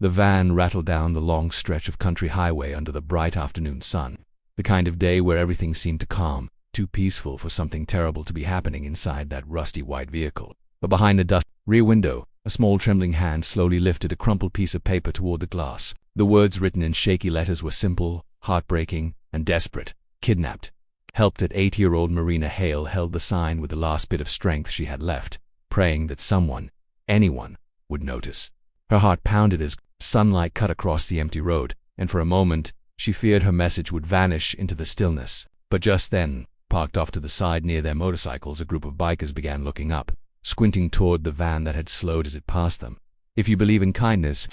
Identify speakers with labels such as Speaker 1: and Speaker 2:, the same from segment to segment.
Speaker 1: The van rattled down the long stretch of country highway under the bright afternoon sun. The kind of day where everything seemed to calm, too peaceful for something terrible to be happening inside that rusty white vehicle. But behind the dust rear window, a small trembling hand slowly lifted a crumpled piece of paper toward the glass. The words written in shaky letters were simple, heartbreaking, and desperate. Kidnapped. Helped at 8-year-old Marina Hale held the sign with the last bit of strength she had left, praying that someone, anyone, would notice. Her heart pounded as sunlight cut across the empty road, and for a moment, she feared her message would vanish into the stillness. But just then, parked off to the side near their motorcycles, a group of bikers began looking up, squinting toward the van that had slowed as it passed them. If you believe in kindness,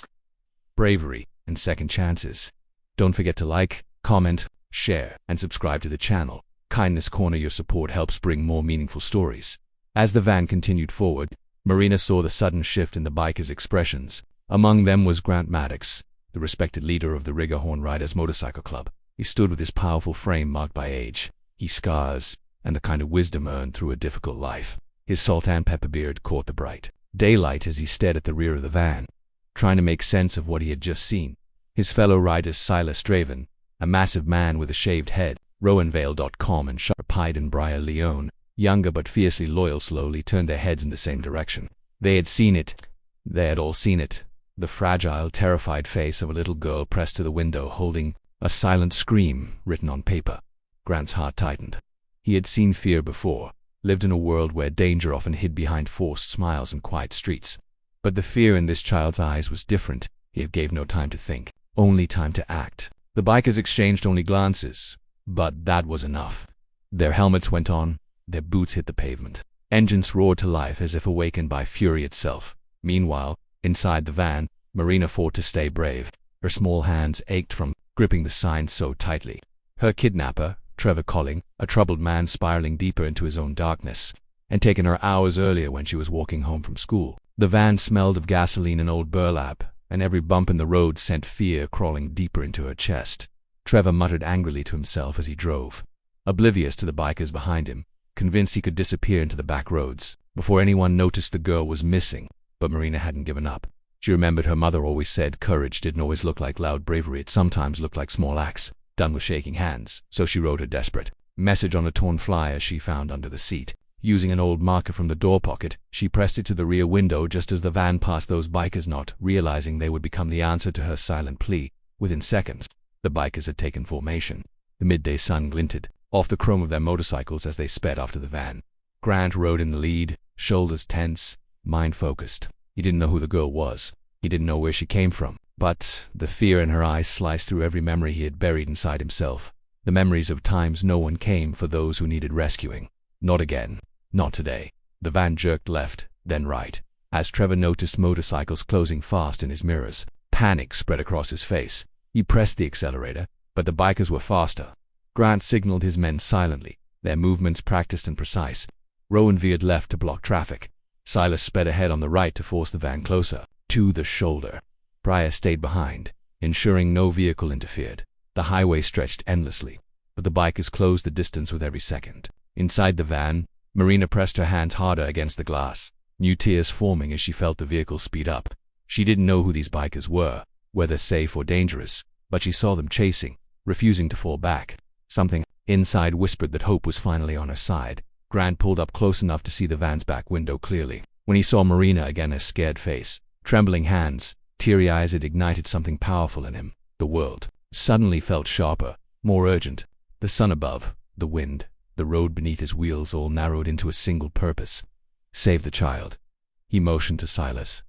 Speaker 1: bravery, and second chances, don't forget to like, comment, share, and subscribe to the channel. Kindness Corner, your support helps bring more meaningful stories. As the van continued forward, Marina saw the sudden shift in the bikers' expressions. Among them was Grant Maddox, the respected leader of the Riggerhorn Riders Motorcycle Club. He stood with his powerful frame marked by age, his scars, and the kind of wisdom earned through a difficult life. His salt and pepper beard caught the bright daylight as he stared at the rear of the van, trying to make sense of what he had just seen. His fellow riders Silas Draven, a massive man with a shaved head, Rowanvale.com, and sharp-eyed and Briar Leone, younger but fiercely loyal, slowly turned their heads in the same direction. They had seen it. They had all seen it. The fragile, terrified face of a little girl pressed to the window, holding a silent scream written on paper. Grant's heart tightened. He had seen fear before, lived in a world where danger often hid behind forced smiles and quiet streets. But the fear in this child's eyes was different. He gave no time to think, only time to act. The bikers exchanged only glances, but that was enough. Their helmets went on, their boots hit the pavement. Engines roared to life as if awakened by fury itself. Meanwhile, inside the van, Marina fought to stay brave. Her small hands ached from gripping the sign so tightly. Her kidnapper, Trevor Colling, a troubled man spiraling deeper into his own darkness, had taken her hours earlier when she was walking home from school. The van smelled of gasoline and old burlap, and every bump in the road sent fear crawling deeper into her chest. Trevor muttered angrily to himself as he drove, oblivious to the bikers behind him, convinced he could disappear into the back roads before anyone noticed the girl was missing. But Marina hadn't given up. She remembered her mother always said courage didn't always look like loud bravery, it sometimes looked like small acts, done with shaking hands. So she wrote a desperate message on a torn flyer she found under the seat. Using an old marker from the door pocket, she pressed it to the rear window just as the van passed those bikers, not realizing they would become the answer to her silent plea. Within seconds, the bikers had taken formation. The midday sun glinted off the chrome of their motorcycles as they sped after the van. Grant rode in the lead, shoulders tense, mind focused. He didn't know who the girl was. He didn't know where she came from. But the fear in her eyes sliced through every memory he had buried inside himself. The memories of times no one came for those who needed rescuing. Not again. Not today. The van jerked left, then right. As Trevor noticed motorcycles closing fast in his mirrors, panic spread across his face. He pressed the accelerator, but the bikers were faster. Grant signaled his men silently, their movements practiced and precise. Rowan veered left to block traffic. Silas sped ahead on the right to force the van closer to the shoulder. Briar stayed behind, ensuring no vehicle interfered. The highway stretched endlessly, but the bikers closed the distance with every second. Inside the van, Marina pressed her hands harder against the glass, new tears forming as she felt the vehicle speed up. She didn't know who these bikers were, whether safe or dangerous, but she saw them chasing, refusing to fall back. Something inside whispered that hope was finally on her side. Grant pulled up close enough to see the van's back window clearly. When he saw Marina again, a scared face, trembling hands, teary eyes, it ignited something powerful in him. The world suddenly felt sharper, more urgent. The sun above, the wind, the road beneath his wheels all narrowed into a single purpose. Save the child. He motioned to Silas.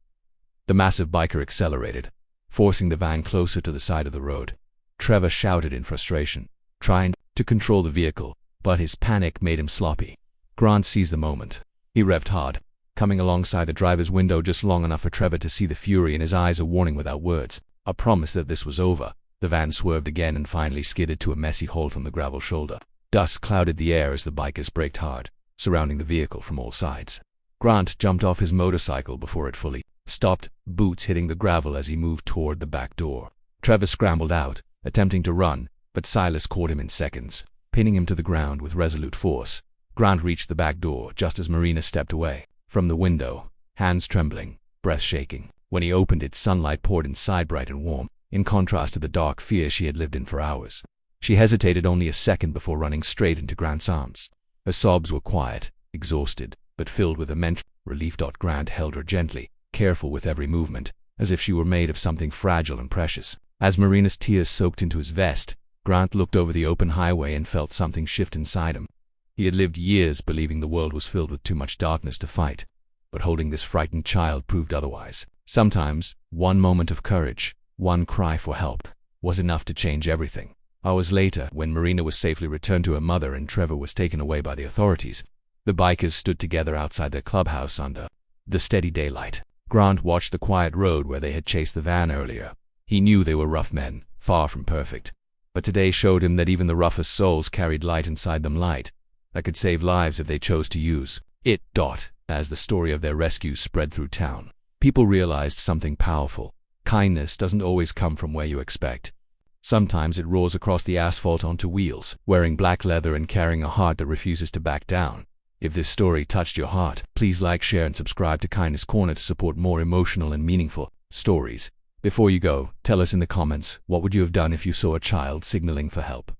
Speaker 1: The massive biker accelerated, forcing the van closer to the side of the road. Trevor shouted in frustration, trying to control the vehicle, but his panic made him sloppy. Grant seized the moment. He revved hard, coming alongside the driver's window just long enough for Trevor to see the fury in his eyes, a warning without words, a promise that this was over. The van swerved again and finally skidded to a messy halt on the gravel shoulder. Dust clouded the air as the bikers braked hard, surrounding the vehicle from all sides. Grant jumped off his motorcycle before it fully stopped, boots hitting the gravel as he moved toward the back door. Trevor scrambled out, attempting to run, but Silas caught him in seconds, pinning him to the ground with resolute force. Grant reached the back door just as Marina stepped away. From the window, hands trembling, breath shaking, When he opened it, sunlight poured inside, bright and warm, in contrast to the dark fear she had lived in for hours. She hesitated only a second before running straight into Grant's arms. Her sobs were quiet, exhausted, but filled with immense relief. Grant held her gently, careful with every movement, as if she were made of something fragile and precious. As Marina's tears soaked into his vest, Grant looked over the open highway and felt something shift inside him. He had lived years believing the world was filled with too much darkness to fight, but holding this frightened child proved otherwise. Sometimes, one moment of courage, one cry for help, was enough to change everything. Hours later, when Marina was safely returned to her mother and Trevor was taken away by the authorities, the bikers stood together outside their clubhouse under the steady daylight. Grant watched the quiet road where they had chased the van earlier. He knew they were rough men, far from perfect, but today showed him that even the roughest souls carried light inside them, light that could save lives if they chose to use it. As the story of their rescue spread through town, people realized something powerful. Kindness doesn't always come from where you expect. Sometimes it roars across the asphalt onto wheels, wearing black leather and carrying a heart that refuses to back down. If this story touched your heart, please like, share, and subscribe to Kindness Corner to support more emotional and meaningful stories. Before you go, tell us in the comments, what would you have done if you saw a child signaling for help?